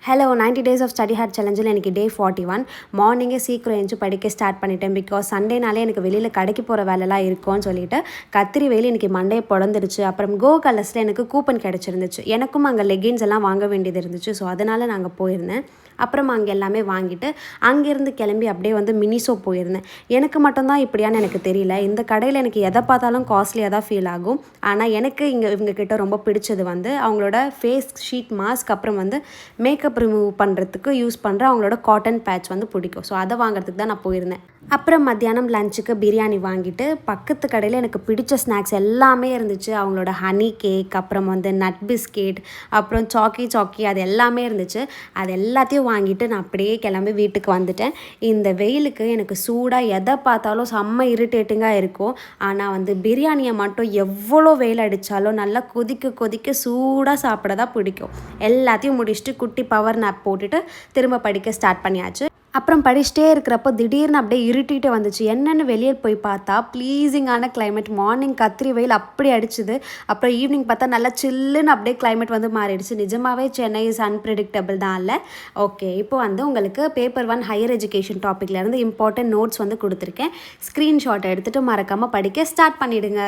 Hello 90 days of study hard சேலஞ்சில் எனக்கு day 41 மார்னிங்கே சீக்கிரம் எழுந்து படிக்க ஸ்டார்ட் பண்ணிட்டேன். பிகாஸ் சண்டேனாலே எனக்கு வெளியில் கடைக்கு போகிற வேலைலாம் இருக்கும்னு சொல்லிட்டு கத்திரி வெயில் எனக்கு மண்டே பிறந்துருச்சு. அப்புறம் கோ கலர்ஸில் எனக்கு கூப்பன் கிடச்சிருந்துச்சு. எனக்கும் அங்கே லெகின்ஸ் எல்லாம் வாங்க வேண்டியது இருந்துச்சு. ஸோ அதனால் நாங்கள் போயிருந்தேன். அப்புறம் அங்கே எல்லாமே வாங்கிட்டு அங்கேருந்து கிளம்பி அப்படியே வந்து மினிசோ போயிருந்தேன். எனக்கு மட்டும்தான் இப்படியான்னு எனக்கு தெரியல. இந்த கடையில் எனக்கு எதை பார்த்தாலும் காஸ்ட்லியாக தான் ஃபீல் ஆகும். ஆனால் எனக்கு இவங்கக்கிட்ட ரொம்ப பிடிச்சது வந்து அவங்களோட ஃபேஸ் ஷீட் மாஸ்க், அப்புறம் வந்து மேக்கப் ரிமூவ் பண்ணுறதுக்கு யூஸ் பண்ணுற அவங்களோட காட்டன் பேட்ச் வந்து பிடிக்கும். ஸோ அதை வாங்குறதுக்கு தான் நான் போயிருந்தேன். அப்புறம் மத்தியானம் லஞ்சுக்கு பிரியாணி வாங்கிட்டு பக்கத்து கடையில் எனக்கு பிடிச்ச ஸ்நாக்ஸ் எல்லாமே இருந்துச்சு. அவங்களோட ஹனி கேக், அப்புறம் வந்து நட் பிஸ்கெட், அப்புறம் சாக்கி அது எல்லாமே இருந்துச்சு. அது எல்லாத்தையும் வாங்கிட்டு நான் அப்படியே கிளம்பி வீட்டுக்கு வந்துட்டேன். இந்த வெயிலுக்கு எனக்கு சூடாக எதை பார்த்தாலும் செம்ம இரிட்டேட்டிங்காக இருக்கும். ஆனால் வந்து பிரியாணியை மட்டும் எவ்வளோ வெயில் அடித்தாலும் நல்லா கொதிக்க சூடாக சாப்பிட தான் பிடிக்கும். எல்லாத்தையும் முடிச்சுட்டு குட்டி பவர் நாப் போட்டுட்டு திரும்ப படிக்க ஸ்டார்ட் பண்ணியாச்சு. அப்புறம் படிச்சுட்டே இருக்கிறப்போ திடீர்னு அப்படியே இருட்டிட்டு வந்துச்சு. என்னென்னு வெளியே போய் பார்த்தா ப்ளீஸிங்கான கிளைமேட். மார்னிங் கத்திரி வெயில் அப்படி அடிச்சுது. அப்புறம் ஈவினிங் பார்த்தா நல்லா சில்லுன்னு அப்படியே கிளைமேட் வந்து மாறிடுச்சு. நிஜமாகவே சென்னை இஸ் அன்பிரடிக்டபிள் தான் இல்லை. ஓகே, இப்போ வந்து உங்களுக்கு பேப்பர் 1 ஹையர் எஜுகேஷன் டாப்பிக்லேருந்து இம்பார்ட்டன்ட் நோட்ஸ் வந்து கொடுத்துருக்கேன். ஸ்க்ரீன்ஷாட் எடுத்துகிட்டு மறக்காமல் படிக்க ஸ்டார்ட் பண்ணிவிடுங்க.